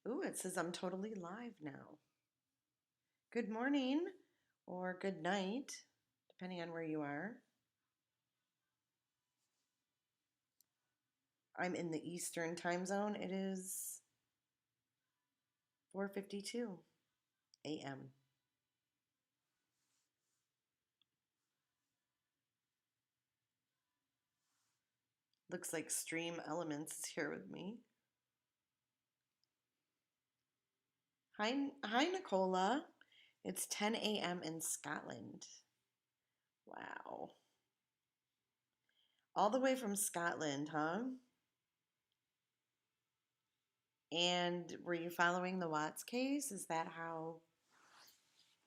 Ooh, it says I'm totally live now. Good morning or good night, depending on where you are. I'm in the Eastern time zone. It is 4:52 a.m. Looks like Stream Elements is here with me. Hi, Nicola. It's 10 a.m. in Scotland. Wow. All the way from Scotland, huh? And were you following the Watts case? Is that how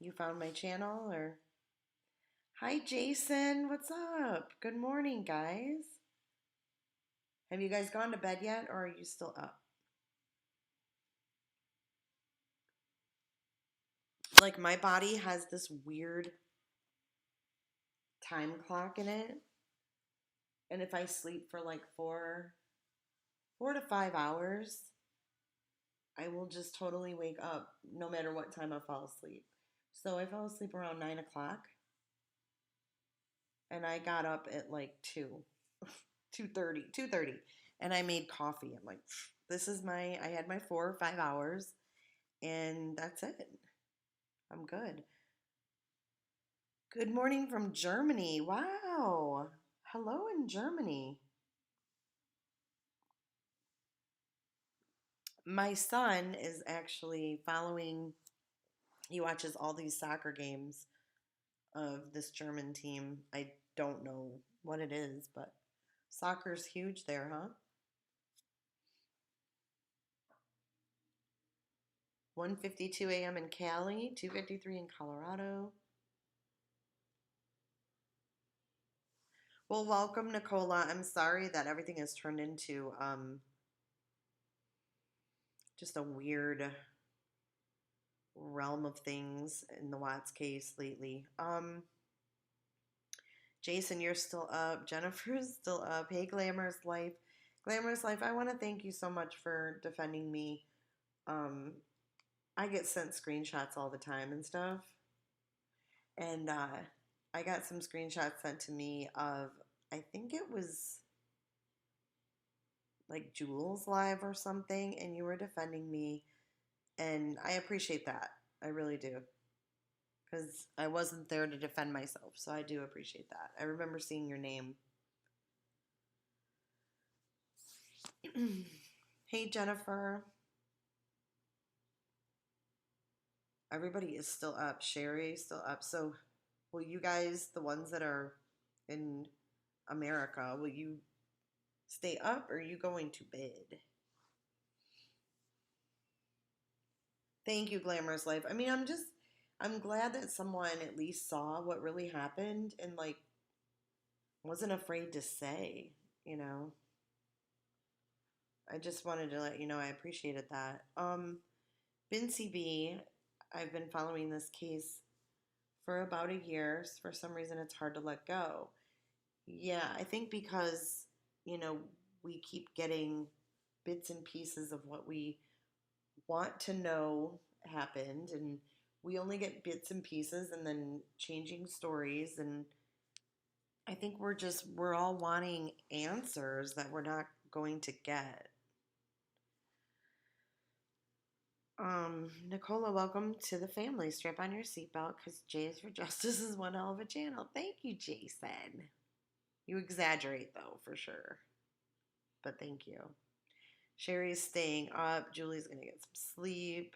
you found my channel or? Hi, Jason. What's up? Good morning, guys. Have you guys gone to bed yet, or are you still up? Like, my body has this weird time clock in it, and if I sleep for like 4 to 5 hours, I will just totally wake up no matter what time I fall asleep. So I fell asleep around 9 o'clock, and I got up at like 2:30, and I made coffee. I'm like, this is I had my 4 or 5 hours, and that's it. I'm good. Good morning from Germany. Wow. Hello in Germany. My son is actually following, he watches all these soccer games of this German team. I don't know what it is, but soccer's huge there, huh? 1:52 a.m. in Cali, 2:53 in Colorado. Well, welcome, Nicola. I'm sorry that everything has turned into just a weird realm of things in the Watts case lately. Jason, you're still up. Jennifer's still up. Hey, Glamorous Life. Glamorous Life, I want to thank you so much for defending me. Um, I get sent screenshots all the time and stuff. And I got some screenshots sent to me of, I think it was like Jules Live or something, and you were defending me. And I appreciate that. I really do. Because I wasn't there to defend myself. So I do appreciate that. I remember seeing your name. Hey, Jennifer. Everybody is still up. Sherry is still up. So, will you guys, the ones that are in America, will you stay up or are you going to bed? Thank you, Glamorous Life. I mean, I'm glad that someone at least saw what really happened and, like, wasn't afraid to say, you know? I just wanted to let you know I appreciated that. Bincy B, I've been following this case for about a year. For some reason, it's hard to let go. Yeah, I think because, you know, we keep getting bits and pieces of what we want to know happened, and we only get bits and pieces and then changing stories. And I think we're all wanting answers that we're not going to get. Nicola, welcome to the family. Strap on your seatbelt because Jays for Justice is one hell of a channel. Thank you, Jason. You exaggerate, though, for sure. But thank you. Sherry's staying up. Julie's going to get some sleep.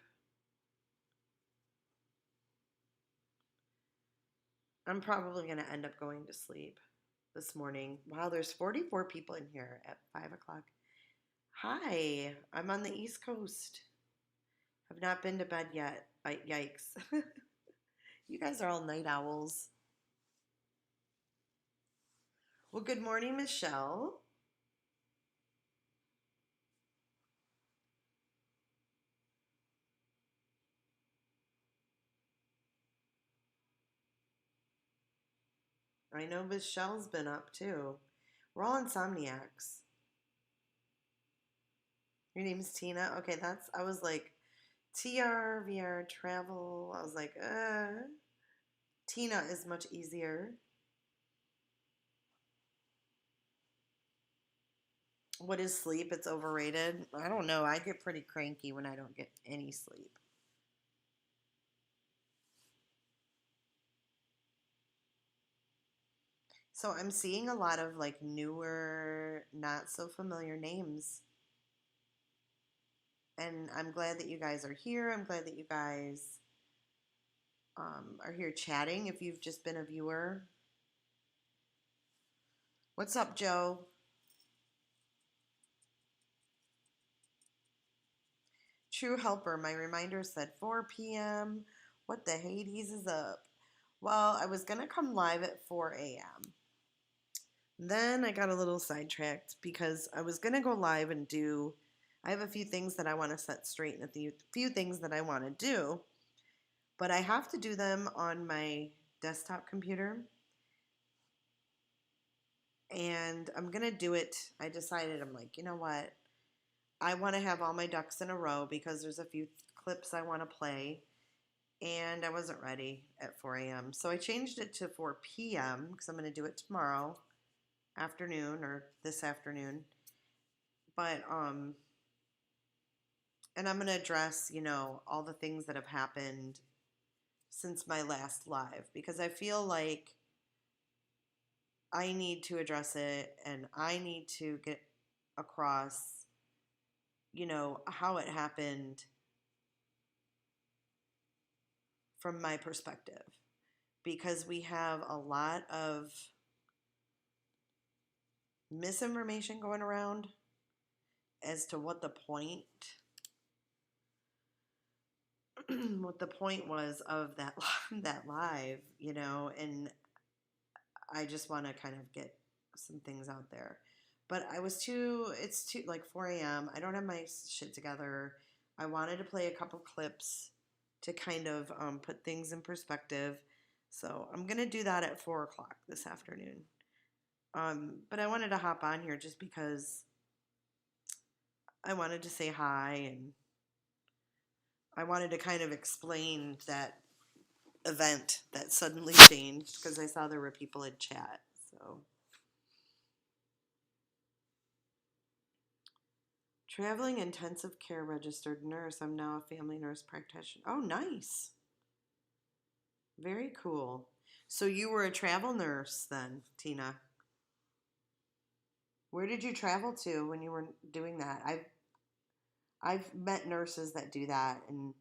I'm probably going to end up going to sleep this morning. Wow, there's 44 people in here at 5 o'clock. Hi, I'm on the East Coast. Have not been to bed yet. Yikes. You guys are all night owls. Well, good morning, Michelle. I know Michelle's been up too. We're all insomniacs. Your name's Tina? Okay, I was like, TR, travel. I was like, Tina is much easier. What is sleep? It's overrated. I don't know. I get pretty cranky when I don't get any sleep. So I'm seeing a lot of like newer, not so familiar names. And I'm glad that you guys are here. I'm glad that you guys are here chatting if you've just been a viewer. What's up, Joe? True Helper, my reminder said 4 p.m. What the Hades is up? Well, I was going to come live at 4 a.m. Then I got a little sidetracked because I was going to go live and I have a few things that I want to set straight and a few things that I want to do, but I have to do them on my desktop computer. And I'm going to do it. I decided, I'm like, you know what? I want to have all my ducks in a row because there's a few clips I want to play. And I wasn't ready at 4 a.m. So I changed it to 4 p.m. because I'm going to do it tomorrow afternoon or this afternoon. But, and I'm going to address, all the things that have happened since my last live because I feel like I need to address it and I need to get across, how it happened from my perspective because we have a lot of misinformation going around as to what the point was of that that live, and I just want to kind of get some things out there. But it's too, like 4 a.m. I don't have my shit together. I wanted to play a couple clips to kind of put things in perspective. So I'm going to do that at 4 o'clock this afternoon. But I wanted to hop on here just because I wanted to say hi and I wanted to kind of explain that event that suddenly changed because I saw there were people in chat. So, traveling intensive care registered nurse. I'm now a family nurse practitioner. Oh, nice. Very cool. So you were a travel nurse then, Tina. Where did you travel to when you were doing that? I've met nurses that do that, and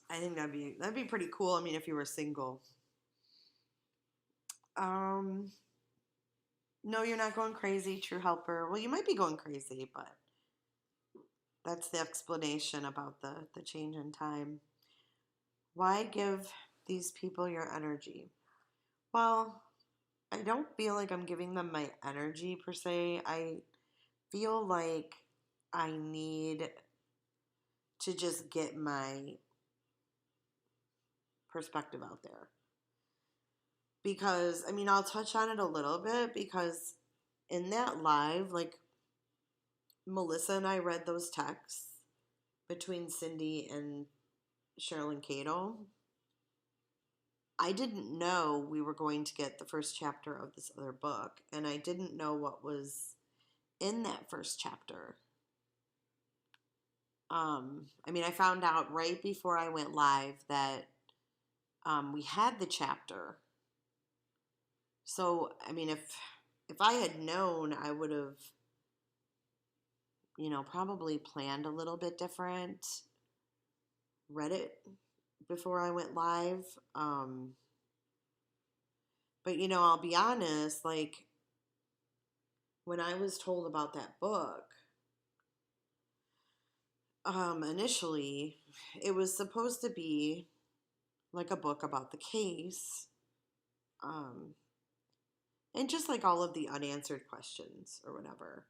I think that'd be pretty cool. I mean, if you were single. Um, no, you're not going crazy, True Helper. Well, you might be going crazy, but that's the explanation about the change in time. Why give these people your energy? Well, I don't feel like I'm giving them my energy per se. I feel like I need to just get my perspective out there. Because, I mean, I'll touch on it a little bit because in that live, like, Melissa and I read those texts between Cindy and Cheryl and Cato. I didn't know we were going to get the first chapter of this other book, and I didn't know what was in that first chapter. I mean, I found out right before I went live that we had the chapter. So, I mean, if I had known, I would have, probably planned a little bit different, read it before I went live. But, I'll be honest, like, when I was told about that book, initially, it was supposed to be like a book about the case, and just like all of the unanswered questions or whatever.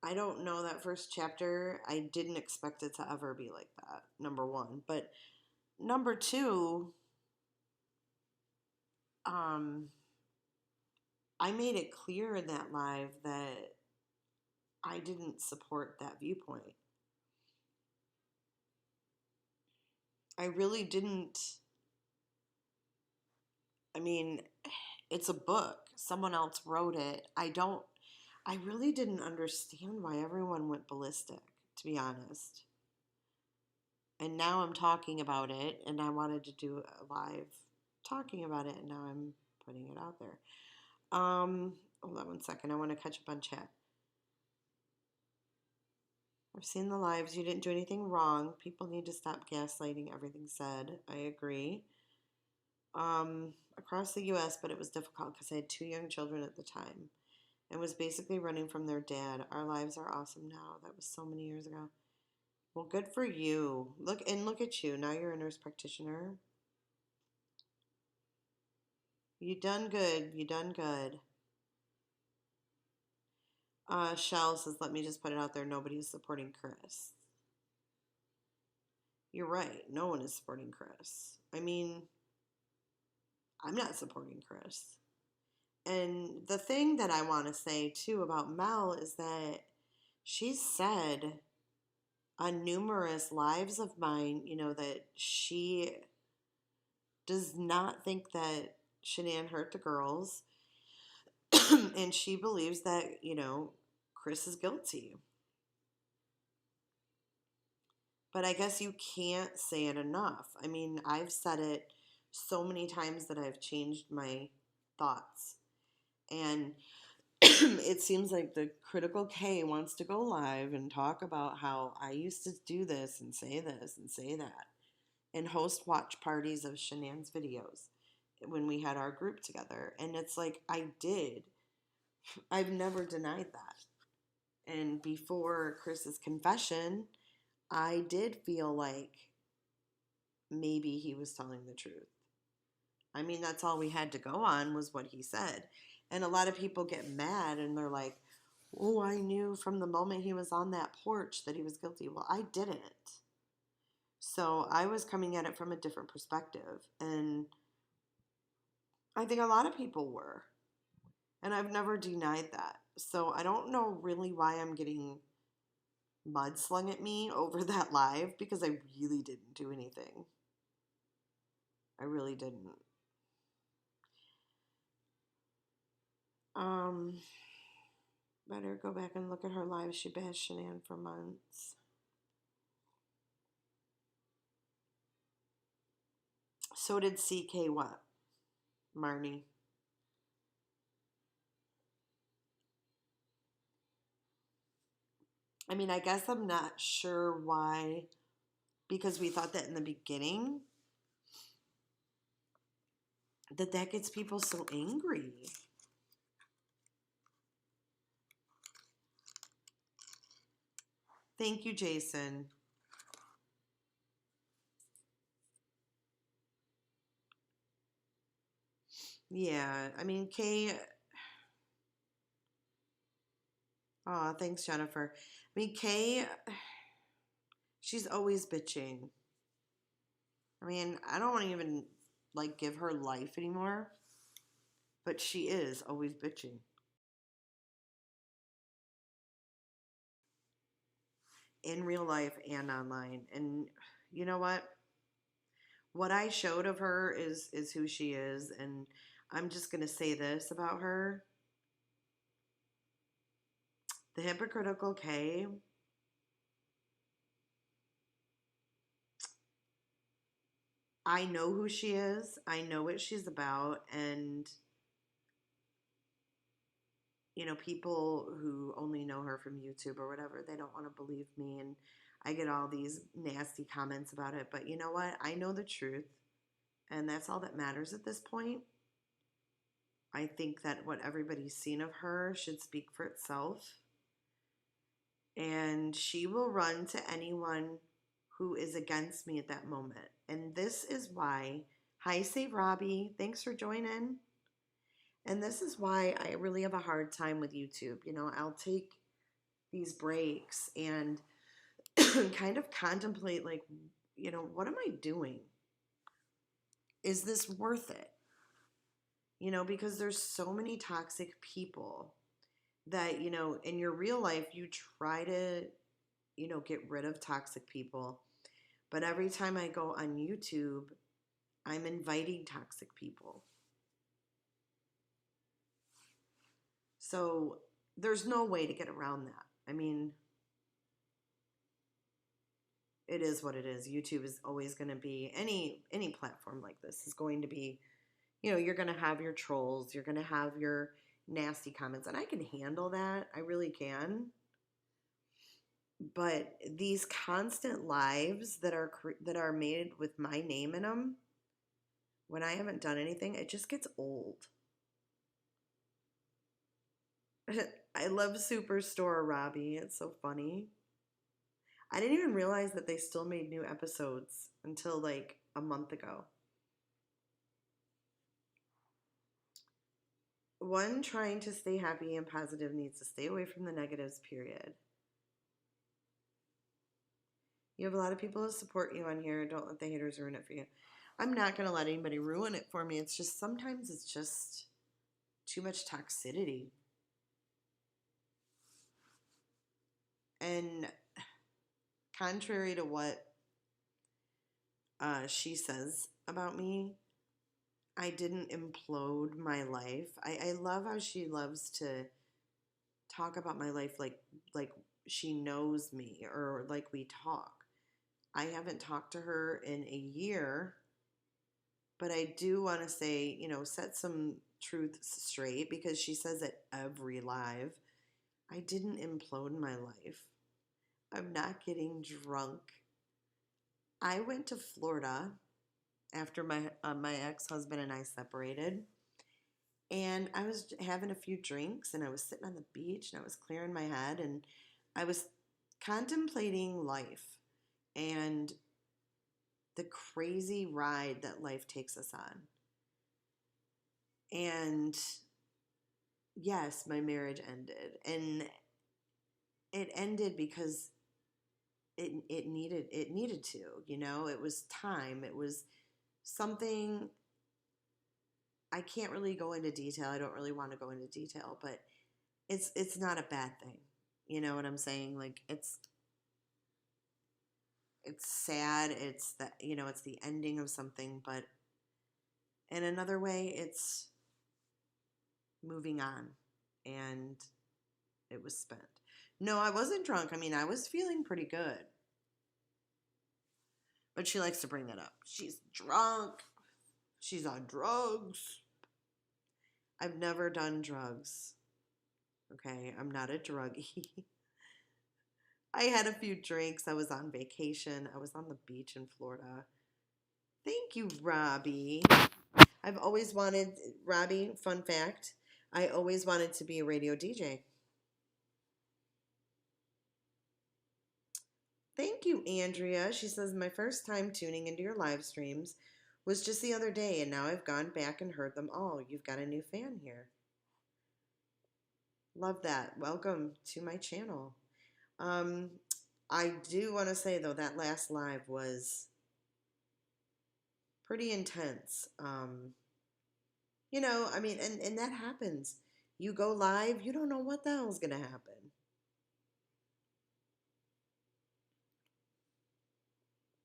I don't know that first chapter. I didn't expect it to ever be like that, number one. But number two, I made it clear in that live that I didn't support that viewpoint. I really didn't. I mean, it's a book. Someone else wrote it. I really didn't understand why everyone went ballistic, to be honest. And now I'm talking about it, and I wanted to do a live talking about it, and now I'm putting it out there. Hold on one second. I want to catch up on chat. I've seen the lives. You didn't do anything wrong. People need to stop gaslighting everything said. I agree. Across the U.S., but it was difficult because I had 2 young children at the time and was basically running from their dad. Our lives are awesome now. That was so many years ago. Well, good for you. Look at you. Now you're a nurse practitioner. You done good. You done good. Shell says, let me just put it out there. Nobody's supporting Chris. You're right. No one is supporting Chris. I mean, I'm not supporting Chris. And the thing that I want to say, too, about Mel is that she's said on numerous lives of mine, that she does not think that Shanann hurt the girls. And she believes that, Chris is guilty. But I guess you can't say it enough. I mean, I've said it so many times that I've changed my thoughts. And it seems like the Critical K wants to go live and talk about how I used to do this and say that and host watch parties of Shanann's videos when we had our group together. And it's like, I did. I've never denied that. And before Chris's confession, I did feel like maybe he was telling the truth. I mean, that's all we had to go on was what he said. And a lot of people get mad and they're like, oh, I knew from the moment he was on that porch that he was guilty. Well, I didn't. So I was coming at it from a different perspective. And I think a lot of people were. And I've never denied that. So I don't know really why I'm getting mudslung at me over that live because I really didn't do anything. I really didn't. Better go back and look at her live. She bashed Shanann for months. So did CK what? Marnie. I mean, I guess I'm not sure why, because we thought that in the beginning, that gets people so angry. Thank you, Jason. Yeah, I mean, Kay. Oh, thanks, Jennifer. I mean, Kay, she's always bitching. I mean, I don't want to even give her life anymore, but she is always bitching. In real life and online. And you know what? What I showed of her is who she is, and I'm just going to say this about her. The hypocritical K, I know who she is. I know what she's about, and people who only know her from YouTube or whatever, they don't want to believe me, and I get all these nasty comments about it. But you know what? I know the truth, and that's all that matters at this point. I think that what everybody's seen of her should speak for itself. And she will run to anyone who is against me at that moment. And this is why, hi, Save Robbie, thanks for joining. And this is why I really have a hard time with YouTube. I'll take these breaks and kind of contemplate, what am I doing? Is this worth it? because there's so many toxic people that, in your real life, you try to, get rid of toxic people. But every time I go on YouTube, I'm inviting toxic people. So there's no way to get around that. I mean, it is what it is. YouTube is always going to be, any platform like this is going to be, you're going to have your trolls, you're going to have your nasty comments, and I can handle that. I really can. But these constant lives that are made with my name in them, when I haven't done anything, it just gets old. I love Superstore Robbie. It's so funny. I didn't even realize that they still made new episodes until like a month ago. One trying to stay happy and positive needs to stay away from the negatives, period. You have a lot of people to support you on here. Don't let the haters ruin it for you. I'm not going to let anybody ruin it for me. It's just sometimes it's just too much toxicity. And contrary to what she says about me, I didn't implode my life. I love how she loves to talk about my life like she knows me or like we talk. I haven't talked to her in a year, but I do want to say, set some truths straight because she says it every live. I didn't implode my life. I'm not getting drunk. I went to Florida after my ex-husband and I separated, and I was having a few drinks, and I was sitting on the beach, and I was clearing my head, and I was contemplating life and the crazy ride that life takes us on. And yes, my marriage ended, and it ended because it needed to, it was time. It was something. I can't really go into detail. I don't really want to go into detail, but it's not a bad thing. You know what I'm saying? Like it's sad. It's that, it's the ending of something, but in another way, it's moving on, and it was spent. No, I wasn't drunk. I mean, I was feeling pretty good. But she likes to bring that up. She's drunk. She's on drugs. I've never done drugs. Okay, I'm not a druggie. I had a few drinks. I was on vacation. I was on the beach in Florida. Thank you, Robbie. I've always wanted, Robbie, fun fact, I always wanted to be a radio DJ. Thank you, Andrea. She says, my first time tuning into your live streams was just the other day, and now I've gone back and heard them all. You've got a new fan here. Love that. Welcome to my channel. I do want to say, though, that last live was pretty intense. I mean, and that happens. You go live, you don't know what the hell's going to happen.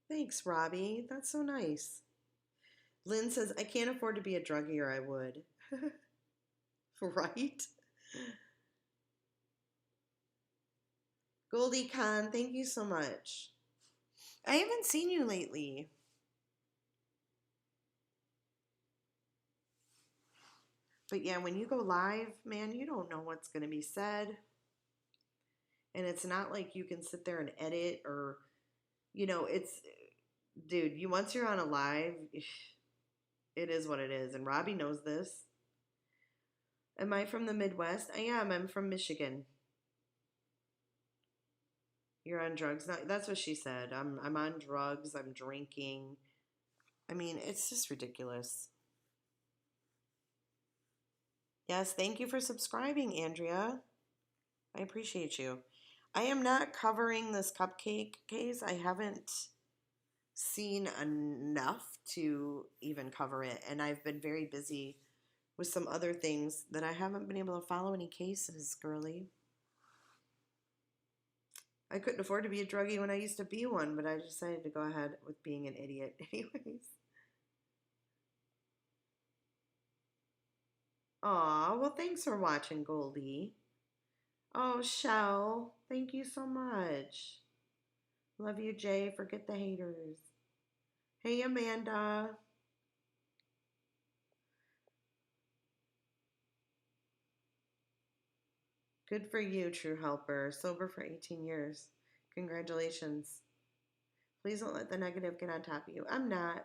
Thanks, Robbie. That's so nice. Lynn says, I can't afford to be a druggie or I would. Right? Goldie Khan, thank you so much. I haven't seen you lately. But yeah, when you go live, man, you don't know what's going to be said. And it's not like you can sit there and edit or, dude, once you're on a live, it is what it is. And Robbie knows this. Am I from the Midwest? I am. I'm from Michigan. You're on drugs? No, that's what she said. I'm on drugs. I'm drinking. I mean, it's just ridiculous. Yes, thank you for subscribing, Andrea. I appreciate you. I am not covering this cupcake case. I haven't seen enough to even cover it, and I've been very busy with some other things that I haven't been able to follow any cases, girly. I couldn't afford to be a druggie when I used to be one, but I decided to go ahead with being an idiot anyways. Aw, well, thanks for watching, Goldie. Oh, Shell, thank you so much. Love you, Jay. Forget the haters. Hey, Amanda. Good for you, true helper. Sober for 18 years. Congratulations. Please don't let the negative get on top of you. I'm not.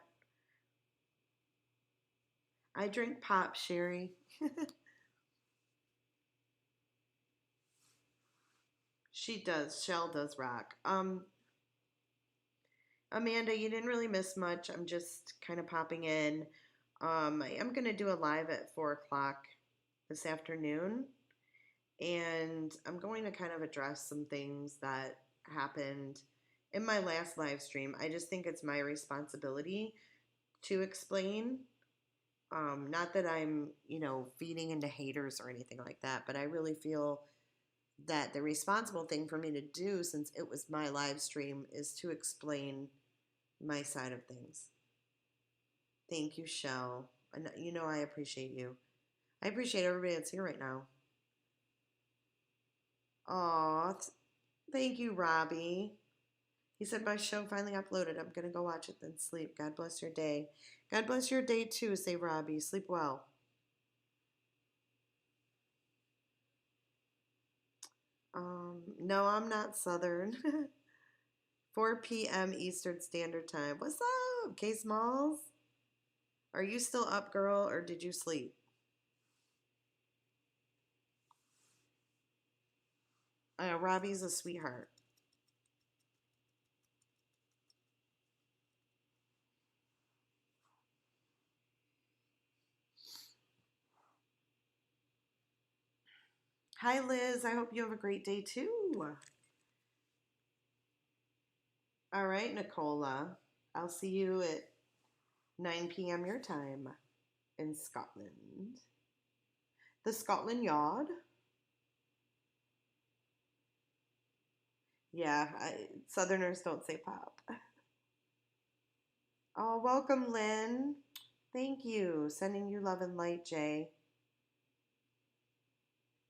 I drink pop, Sherry. She does. Shell does rock. Amanda, you didn't really miss much. I'm just kind of popping in. I am going to do a live at 4 o'clock this afternoon. And I'm going to kind of address some things that happened in my last live stream. I just think it's my responsibility to explain. Not that I'm, feeding into haters or anything like that, but I really feel that the responsible thing for me to do, since it was my live stream, is to explain my side of things. Thank you, Shell. And I appreciate you. I appreciate everybody that's here right now. Aw, thank you, Robbie. He said, my show finally uploaded. I'm going to go watch it, then sleep. God bless your day. God bless your day, too, say Robbie. Sleep well. No, I'm not Southern. 4 p.m. Eastern Standard Time. What's up, K Smalls? Are you still up, girl, or did you sleep? Robbie's a sweetheart. Hi, Liz. I hope you have a great day, too. All right, Nicola. I'll see you at 9 p.m. your time in Scotland. The Scotland Yard? Yeah, Southerners don't say pop. Oh, welcome, Lynn. Thank you. Sending you love and light, Jay.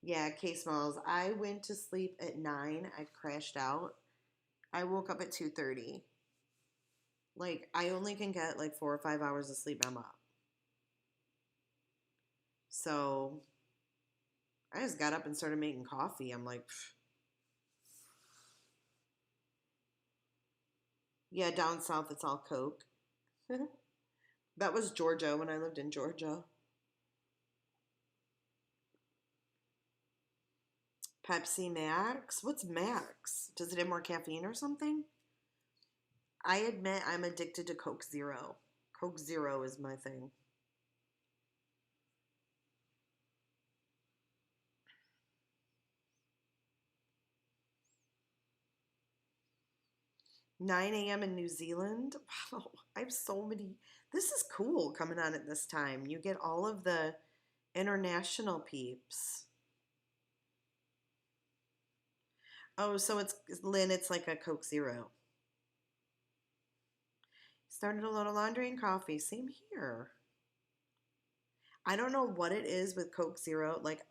Yeah, K Smalls. I went to sleep at 9. I crashed out. I woke up at 2:30. Like, I only can get like 4 or 5 hours of sleep. I'm up. So I just got up and started making coffee. I'm like, pfft. Yeah, down south it's all Coke. That was Georgia when I lived in Georgia. Pepsi Max? What's Max? Does it have more caffeine or something? I admit I'm addicted to Coke Zero. Coke Zero is my thing. Nine a.m. in New Zealand? Wow, I have so many. This is cool coming on at this time. You get all of the international peeps. Oh, so it's, Lynn, it's like a Coke Zero. Started a load of laundry and coffee. Same here. I don't know what it is with Coke Zero. Like,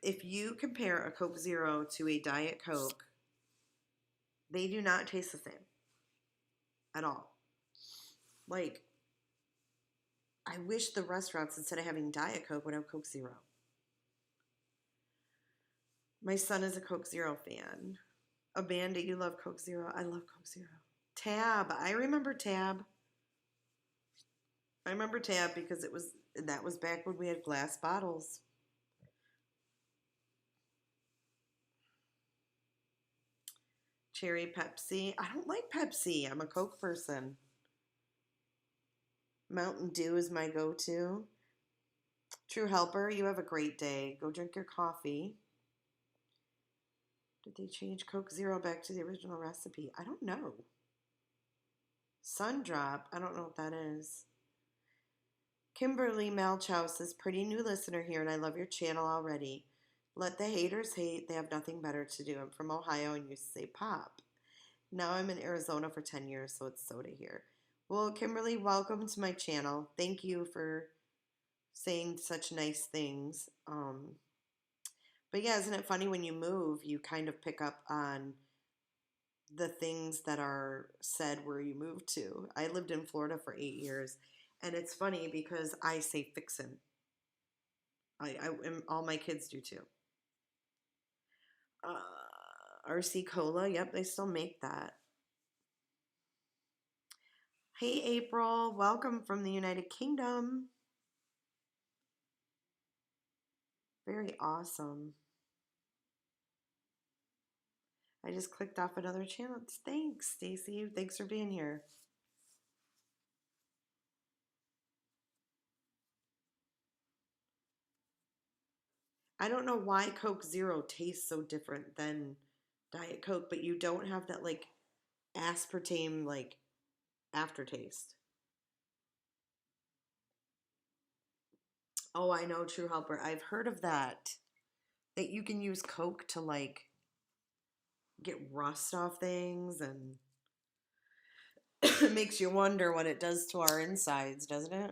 if you compare a Coke Zero to a Diet Coke, they do not taste the same at all. Like, I wish the restaurants, instead of having Diet Coke, would have Coke Zero. My son is a Coke Zero fan. Amanda, you love Coke Zero. I love Coke Zero. Tab. I remember Tab. I remember Tab because that was back when we had glass bottles. Cherry Pepsi. I don't like Pepsi. I'm a Coke person. Mountain Dew is my go-to. True Helper, you have a great day. Go drink your coffee. Did they change Coke Zero back to the original recipe? I don't know. Sundrop, I don't know what that is. Kimberly Malchow says, pretty new listener here, and I love your channel already. Let the haters hate. They have nothing better to do. I'm from Ohio and used to say pop. Now I'm in Arizona for 10 years, so it's soda here. Well, Kimberly, welcome to my channel. Thank you for saying such nice things. But yeah, isn't it funny when you move, you kind of pick up on the things that are said where you move to. I lived in Florida for 8 years, and it's funny because I say fixin'. And all my kids do too. RC Cola, yep, they still make that. Hey, April, welcome from the United Kingdom. Very awesome. I just clicked off another channel. Thanks, Stacy. Thanks for being here. I don't know why Coke Zero tastes so different than Diet Coke, but you don't have that like aspartame like aftertaste. Oh, I know, True Helper. I've heard of that. That you can use Coke to like get rust off things, and it makes you wonder what it does to our insides, doesn't it?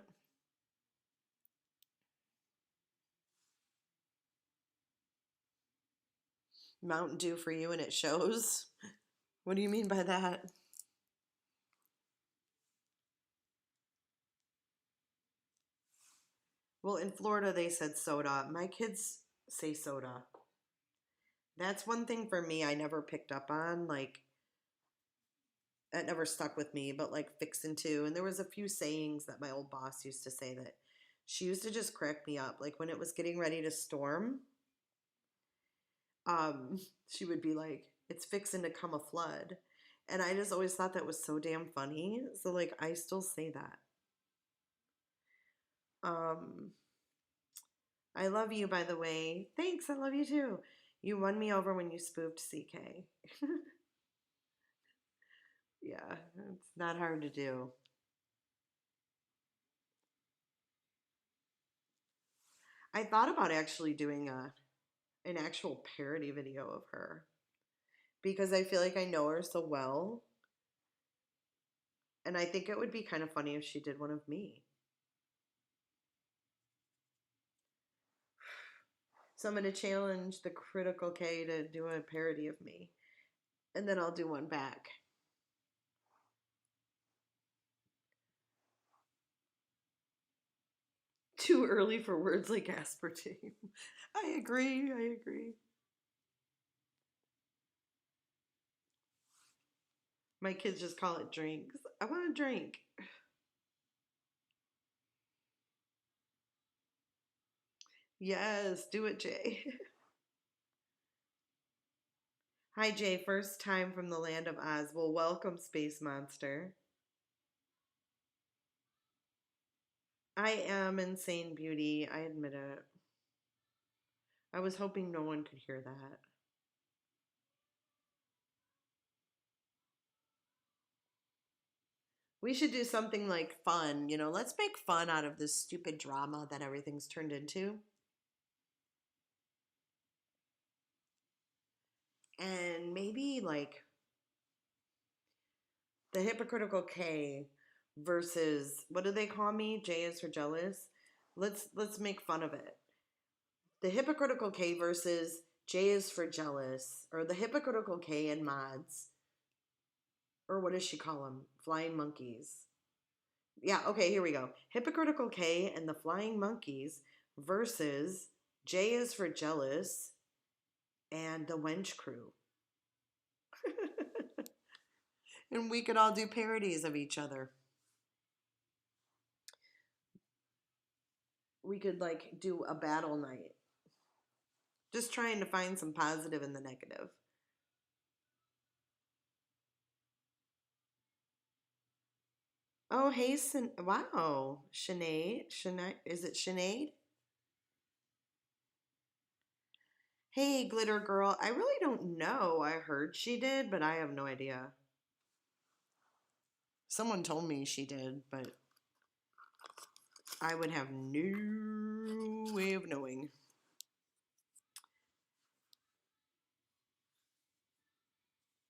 Mountain Dew for you and it shows? What do you mean by that? Well, in Florida they said soda. My kids say soda. That's one thing for me I never picked up on. Like, that never stuck with me, but like fixin' to. And there was a few sayings that my old boss used to say that she used to just crack me up. Like when it was getting ready to storm, um, she would be like, it's fixin' to come a flood. And I just always thought that was so damn funny. So like I still say that. Um, I love you, by the way. Thanks, I love you too. You won me over when you spoofed CK. Yeah, it's not hard to do. I thought about actually doing an actual parody video of her because I feel like I know her so well, and I think it would be kind of funny if she did one of me. So I'm going to challenge the Critical K to do a parody of me, and then I'll do one back. Too early for words like aspartame. I agree. I agree. My kids just call it drinks. I want a drink. Yes, do it, Jay. Hi, Jay. First time from the land of Oz. Well, welcome, Space Monster. I am insane beauty. I admit it. I was hoping no one could hear that. We should do something like fun. Let's make fun out of this stupid drama that everything's turned into. And maybe like the hypocritical K versus what do they call me? J is for jealous. Let's make fun of it. The hypocritical K versus J is for jealous, or the hypocritical K and mods, or what does she call them? Flying monkeys. Yeah, okay, here we go. Hypocritical K and the Flying Monkeys versus J is for Jealous and the Wench Crew. And we could all do parodies of each other. We could like do a battle night. Just trying to find some positive in the negative. Oh, hey, wow. Sinead, is it Sinead? Hey, Glitter Girl. I really don't know. I heard she did, but I have no idea. Someone told me she did, but I would have no way of knowing.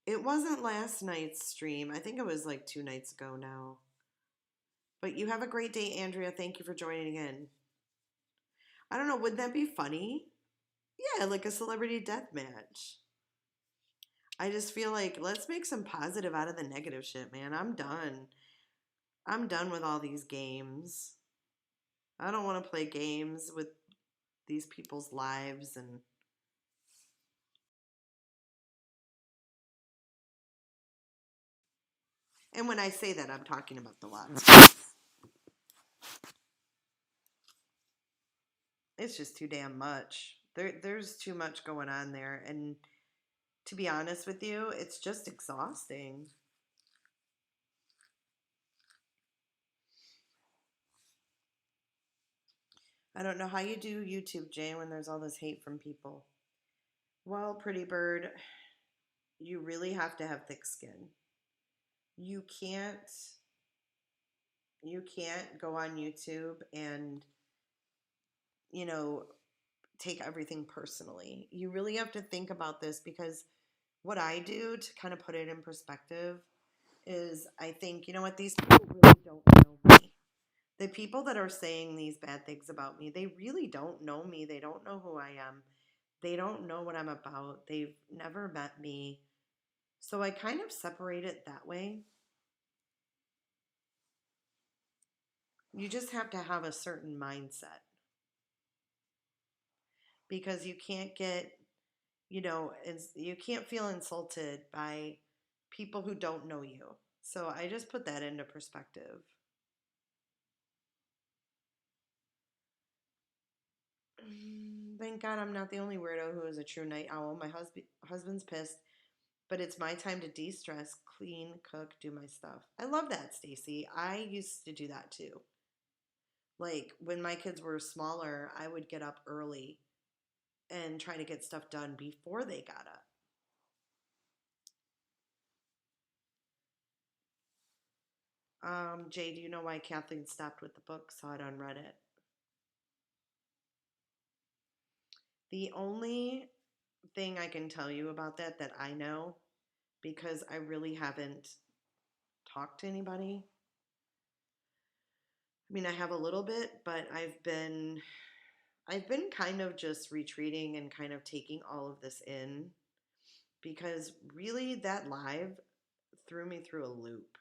It wasn't last night's stream. I think it was like 2 nights ago now. But you have a great day, Andrea. Thank you for joining in. I don't know. Wouldn't that be funny? Yeah, like a celebrity death match. I just feel like let's make some positive out of the negative shit, man. I'm done. I'm done with all these games. I don't want to play games with these people's lives and when I say that, I'm talking about the Watts. It's just too damn much. There's too much going on there, and to be honest with you, it's just exhausting. I don't know how you do YouTube, Jay, when there's all this hate from people. Well, pretty bird, you really have to have thick skin. You can't go on YouTube and, you know, take everything personally. You really have to think about this, because what I do to kind of put it in perspective is I think, you know what, these people really don't know me. The people that are saying these bad things about me, they really don't know me. They don't know who I am. They don't know what I'm about. They've never met me. So I kind of separate it that way. You just have to have a certain mindset, because you can't get, you can't feel insulted by people who don't know you. So I just put that into perspective. Thank God I'm not the only weirdo who is a true night owl. My husband's pissed, but it's my time to de-stress, clean, cook, do my stuff. I love that, Stacy. I used to do that too. Like when my kids were smaller, I would get up early and try to get stuff done before they got up. Jay, do you know why Kathleen stopped with the book? Saw it on Reddit. The only thing I can tell you about that I know, because I really haven't talked to anybody. I mean, I have a little bit, but I've been kind of just retreating and kind of taking all of this in, because really that live threw me through a loop.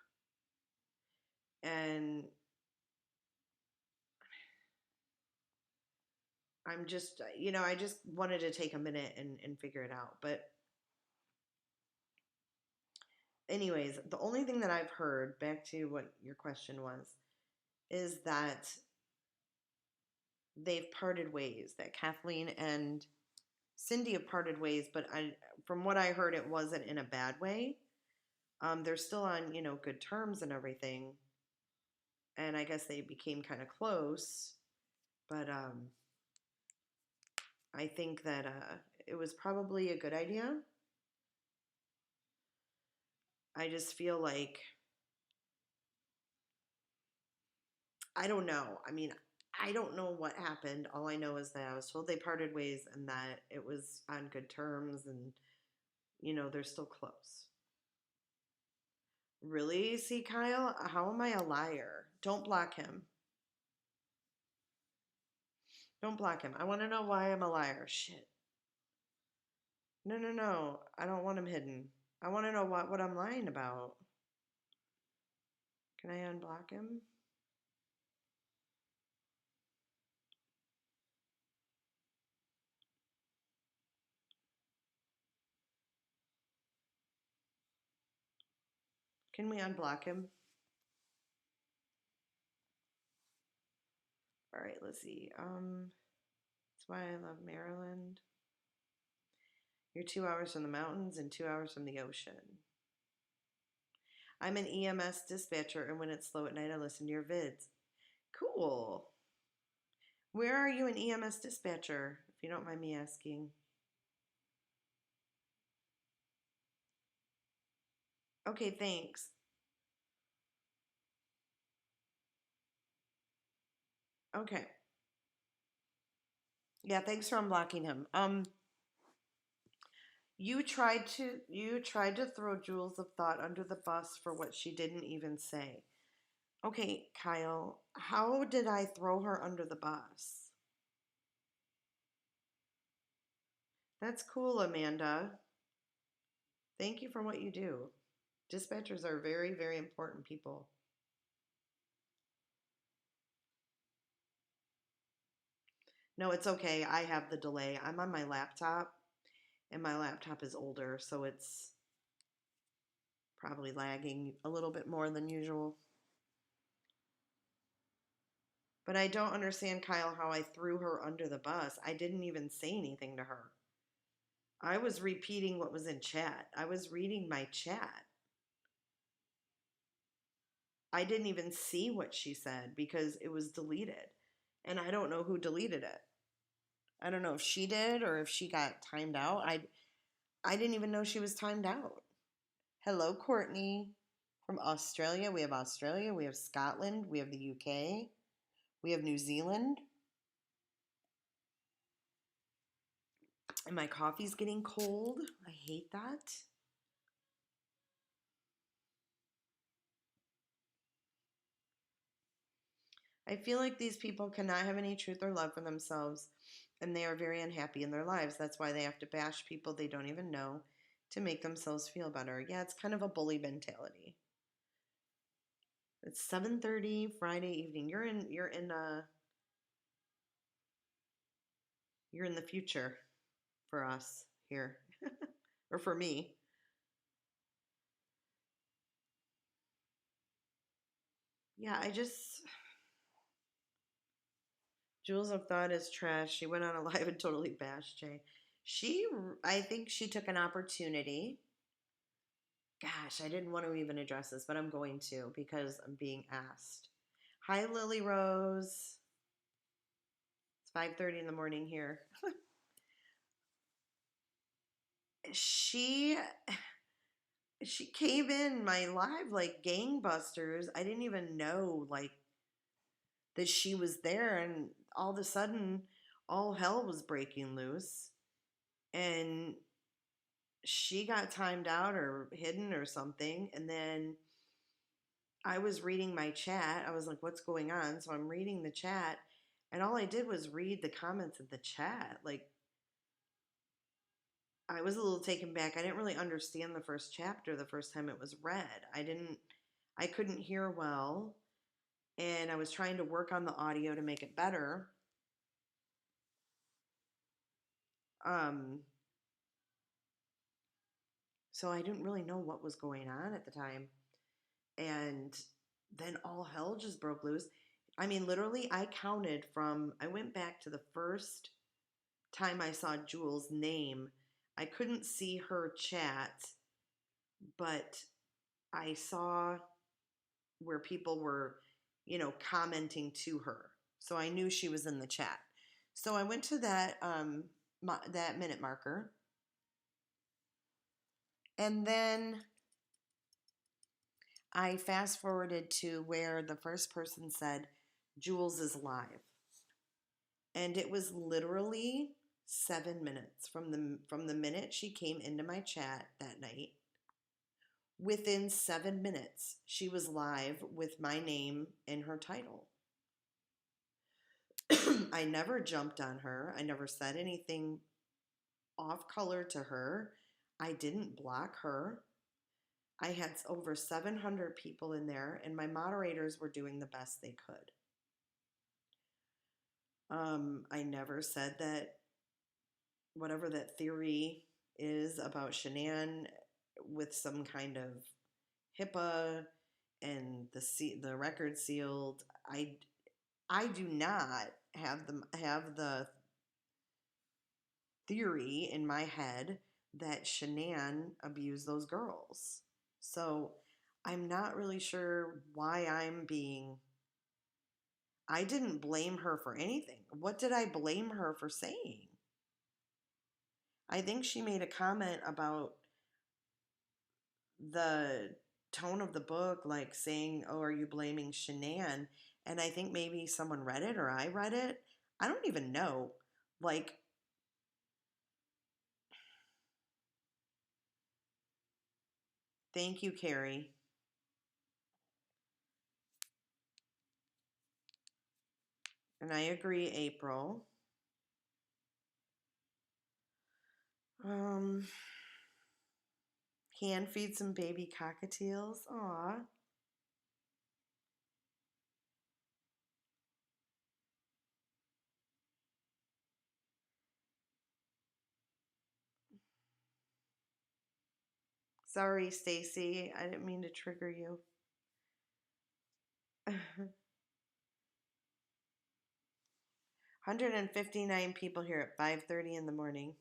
And I'm just, I just wanted to take a minute and figure it out. But anyways, the only thing that I've heard, back to what your question was, is that they've parted ways, that Kathleen and Cindy have parted ways, but from what I heard, it wasn't in a bad way. They're still on, good terms and everything. And I guess they became kind of close, but I think that it was probably a good idea. I just feel like, I don't know. I mean, I don't know what happened. All I know is that I was told they parted ways and that it was on good terms, and, they're still close. Really? See, Kyle, how am I a liar? Don't block him. Don't block him. I want to know why I'm a liar. Shit. No, no, no. I don't want him hidden. I want to know what I'm lying about. Can I unblock him? Can we unblock him? All right, let's see. That's why I love Maryland. You're 2 hours from the mountains and 2 hours from the ocean. I'm an EMS dispatcher, and when it's slow at night, I listen to your vids. Cool. Where are you an EMS dispatcher, if you don't mind me asking? Okay, thanks. Okay. Yeah, thanks for unblocking him. You tried to throw Jules of Thought under the bus for what she didn't even say. Okay, Kyle, how did I throw her under the bus? That's cool, Amanda. Thank you for what you do. Dispatchers are very, very important people. No, it's okay. I have the delay. I'm on my laptop, and my laptop is older, so it's probably lagging a little bit more than usual. But I don't understand, Kyle, how I threw her under the bus. I didn't even say anything to her. I was repeating what was in chat. I was reading my chat. I didn't even see what she said because it was deleted. And I don't know who deleted it. I don't know if she did or if she got timed out. I didn't even know she was timed out. Hello, Courtney from Australia. We have Scotland, we have the UK, we have New Zealand. And my coffee's getting cold. I hate that. I feel like these people cannot have any truth or love for themselves, and they are very unhappy in their lives. That's why they have to bash people they don't even know to make themselves feel better. Yeah, it's kind of a bully mentality. It's 7:30 Friday evening. You're in the future for us here. Or for me. Yeah, Jules of Thought is trash. She went on a live and totally bashed Jay. I think she took an opportunity. Gosh, I didn't want to even address this, but I'm going to because I'm being asked. Hi, Lily Rose. It's 5:30 in the morning here. she she came in my live like gangbusters. I didn't even know like that she was there, and all of a sudden all hell was breaking loose, and she got timed out or hidden or something. And then I was reading my chat. I was like, what's going on? So I'm reading the chat, and all I did was read the comments in the chat. Like, I was a little taken back. I didn't really understand the first chapter the first time it was read. I couldn't hear well, and I was trying to work on the audio to make it better. Um, so I didn't really know what was going on at the time. And then all hell just broke loose. I mean, literally, I went back to the first time I saw Jules' name. I couldn't see her chat, but I saw where people were, commenting to her. So I knew she was in the chat. So I went to that minute marker, and then I fast forwarded to where the first person said, Jules is live. And it was literally 7 minutes from the minute she came into my chat that night. Within 7 minutes, she was live with my name in her title. I never jumped on her. I never said anything off color to her. I didn't block her. I had over 700 people in there, and my moderators were doing the best they could. I never said that whatever that theory is about Shanann with some kind of HIPAA and the record sealed. I do not have the theory in my head that Shanann abused those girls. So I'm not really sure why I didn't blame her for anything. What did I blame her for saying? I think she made a comment about the tone of the book, like saying, oh, are you blaming Shanann? And I think maybe someone read it or I read it. I don't even know. Like, thank you, Carrie. And I agree, April. Um, Hand feed some baby cockatiels. Aw. Sorry, Stacy. I didn't mean to trigger you. 159 people here at 5:30 in the morning.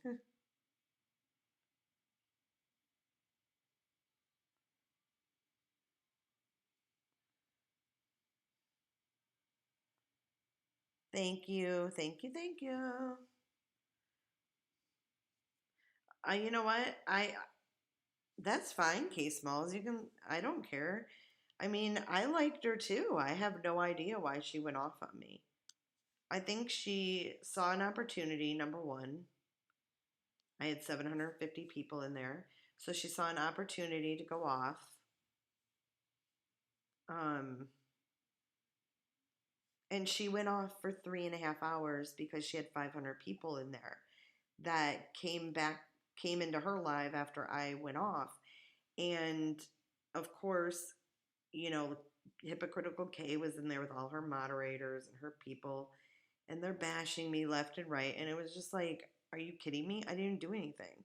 Thank you. Thank you. Thank you. You know what? That's fine, Case Smalls. You can I don't care. I mean, I liked her too. I have no idea why she went off on me. I think she saw an opportunity, number one. I had 750 people in there. So she saw an opportunity to go off. Um, and she went off for 3.5 hours because she had 500 people in there that came into her live after I went off. And of course, you know, Hypocritical K was in there with all her moderators and her people, and they're bashing me left and right. And it was just like, are you kidding me? I didn't do anything.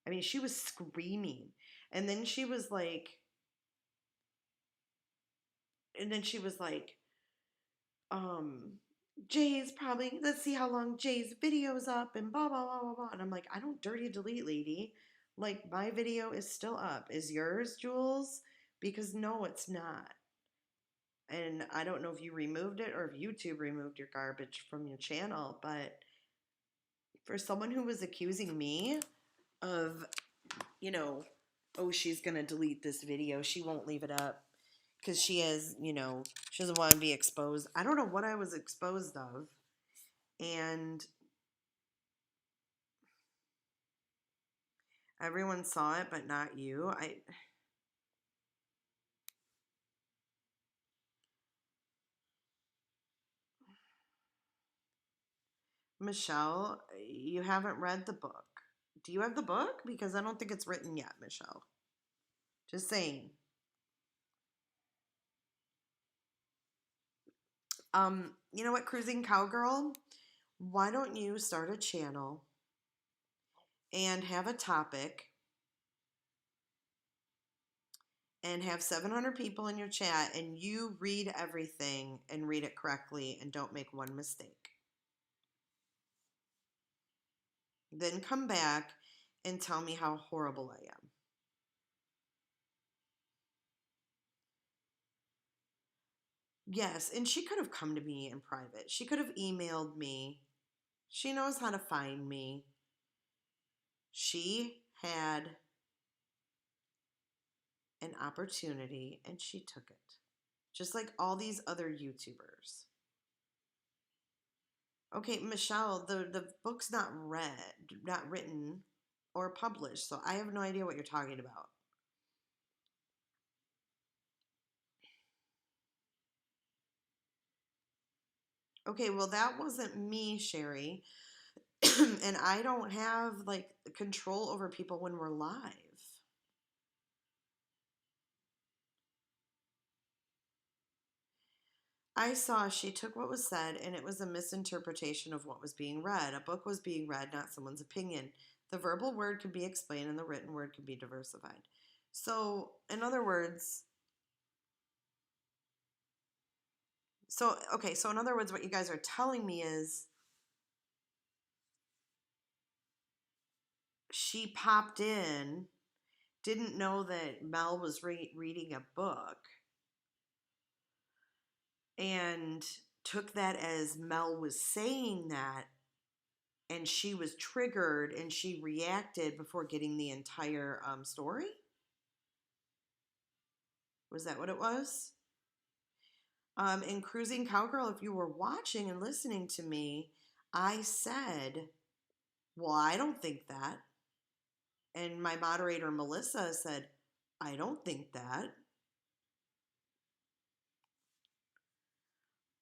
I mean, she was screaming. And then she was like, and then she was like, um, Jay's probably, let's see how long Jay's video's up and blah, blah, blah, blah, blah. And I'm like, I don't dirty delete, lady. Like, my video is still up. Is yours, Jules? Because no, it's not. And I don't know if you removed it or if YouTube removed your garbage from your channel, but for someone who was accusing me of, you know, oh, she's going to delete this video, she won't leave it up because she has, you know, she doesn't want to be exposed. I don't know what I was exposed of. And everyone saw it, but not you. Michelle, you haven't read the book. Do you have the book? Because I don't think it's written yet, Michelle. Just saying. You know what, Cruising Cowgirl? Why don't you start a channel and have a topic and have 700 people in your chat and you read everything and read it correctly and don't make one mistake. Then come back and tell me how horrible I am. Yes, and she could have come to me in private. She could have emailed me. She knows how to find me. She had an opportunity and she took it. Just like all these other YouTubers. Okay, Michelle, the book's not written or published, so I have no idea what you're talking about. Okay, well that wasn't me, Sherry. And I don't have like control over people when we're live. I saw she took what was said and it was a misinterpretation of what was being read. A book was being read, not someone's opinion. The verbal word could be explained and the written word could be diversified. So, in other words, in other words, what you guys are telling me is she popped in, didn't know that Mel was reading a book, and took that as Mel was saying that, and she was triggered and she reacted before getting the entire story? Was that what it was? In Cruising Cowgirl, if you were watching and listening to me, I said, well, I don't think that. And my moderator, Melissa, said, I don't think that.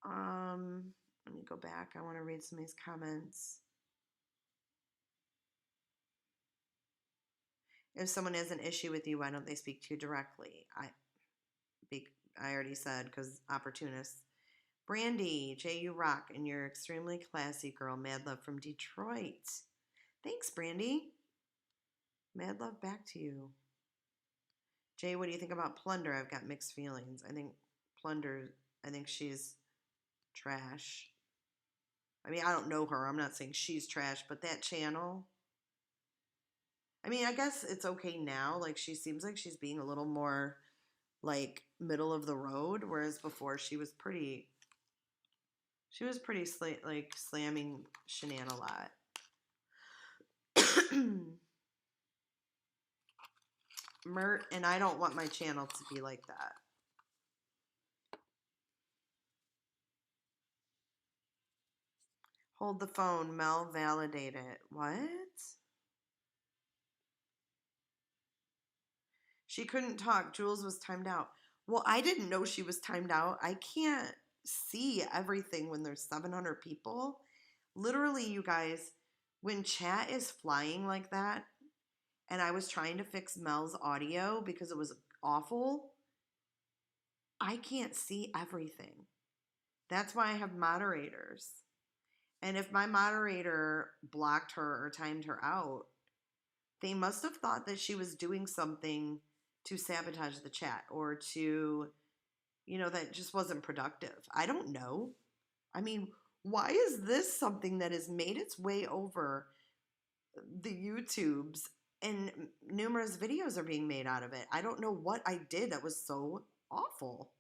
Let me go back. I want to read some of these comments. If someone has an issue with you, why don't they speak to you directly? I already said, because opportunists. Brandy, J.U. Rock, and you're extremely classy girl. Mad love from Detroit. Thanks, Brandy. Mad love back to you. Jay, what do you think about Plunder? I've got mixed feelings. I think she's trash. I mean, I don't know her. I'm not saying she's trash, but that channel, I mean, I guess it's okay now. Like, she seems like she's being a little more, like, middle of the road, whereas before she was pretty slamming Shanann a lot. Mert, and I don't want my channel to be like that. Hold the phone. Mel, validate it. What? She couldn't talk. Jules was timed out. Well, I didn't know she was timed out. I can't see everything when there's 700 people. Literally, you guys, when chat is flying like that, and I was trying to fix Mel's audio because it was awful, I can't see everything. That's why I have moderators. And if my moderator blocked her or timed her out, they must have thought that she was doing something to sabotage the chat or to, that just wasn't productive. I don't know. I mean, why is this something that has made its way over the YouTubes and numerous videos are being made out of it? I don't know what I did that was so awful.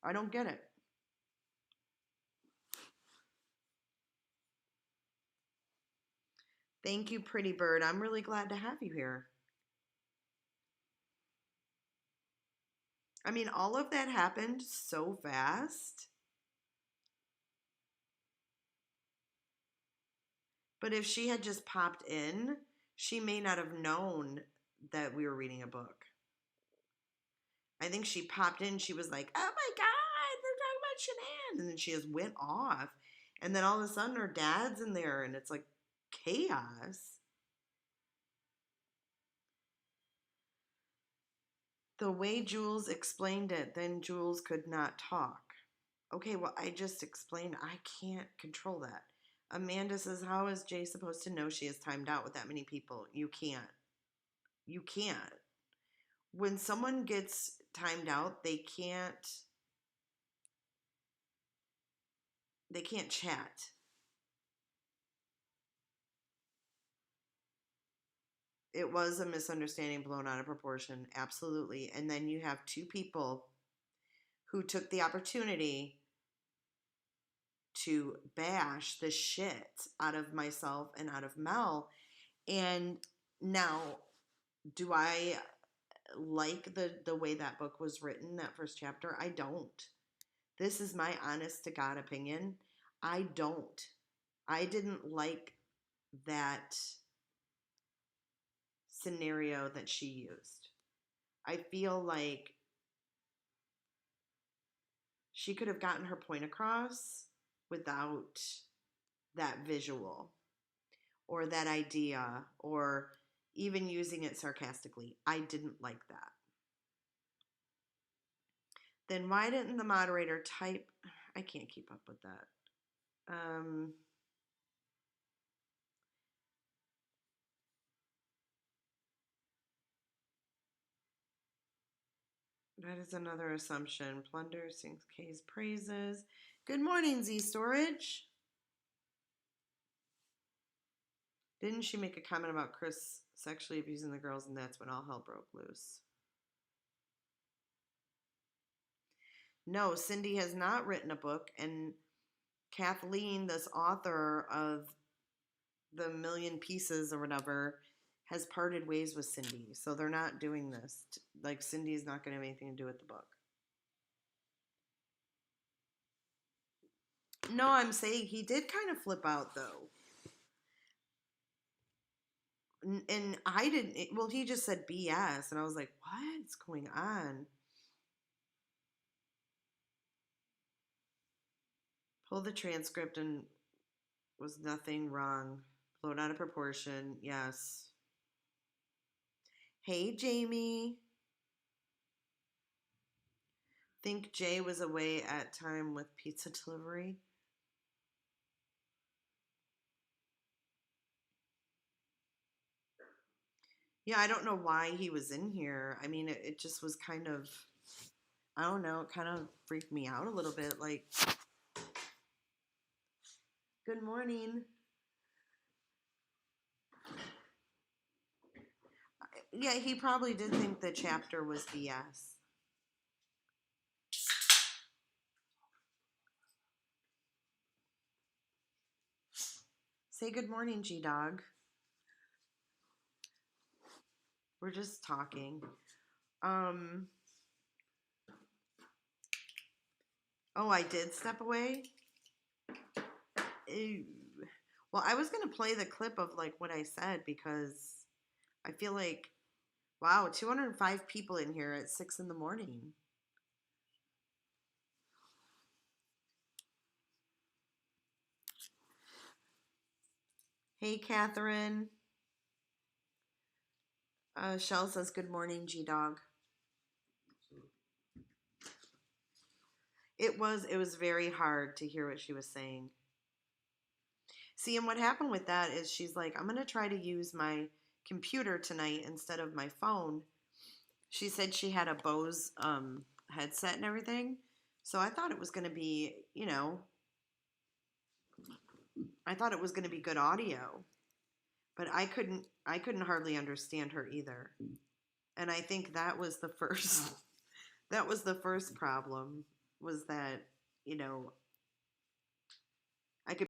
I don't get it. Thank you, Pretty Bird. I'm really glad to have you here. I mean, all of that happened so fast. But if she had just popped in, she may not have known that we were reading a book. I think she popped in, she was like, oh my God, they're talking about Shanann. And then she just went off. And then all of a sudden her dad's in there and it's like chaos. The way Jules explained it, then Jules could not talk. Okay, well, I just explained I can't control that. Amanda says, how is Jay supposed to know she is timed out with that many people? You can't. You can't. When someone gets timed out, they can't chat. It was a misunderstanding blown out of proportion, absolutely. And then you have two people who took the opportunity to bash the shit out of myself and out of Mel. And now, do I like the way that book was written, that first chapter? I don't. This is my honest to God opinion. I don't. I didn't like that scenario that she used. I feel like she could have gotten her point across without that visual or that idea or even using it sarcastically. I didn't like that. Then why didn't the moderator type? I can't keep up with that. That is another assumption. Plunder sings Kay's praises. Good morning, Z Storage. Didn't she make a comment about Chris sexually abusing the girls, and that's when all hell broke loose? No, Cindy has not written a book, and Kathleen, this author of the Million Pieces or whatever, has parted ways with Cindy. So they're not doing this. Like, Cindy's not going to have anything to do with the book. No, I'm saying he did kind of flip out, though. And I didn't, well, he just said BS. And I was like, what's going on? Pull the transcript and was nothing wrong. Blown out of proportion. Yes. Hey, Jamie. Think Jay was away at time with pizza delivery. Yeah, I don't know why he was in here. I mean, it just was kind of, I don't know, it kind of freaked me out a little bit. Like, good morning. Yeah, he probably did think the chapter was BS. Say good morning, G-Dog. We're just talking. Oh, I did step away? Ew. Well, I was going to play the clip of, like, what I said because I feel like, wow, 205 people in here at 6 in the morning. Hey, Catherine. Shell says, good morning, G-Dog. It was very hard to hear what she was saying. See, and what happened with that is she's like, I'm going to try to use my computer tonight instead of my phone. She said she had a Bose headset and everything. So I thought it was going to be, I thought it was going to be good audio. But I couldn't hardly understand her either. And I think that was the first problem was that, I could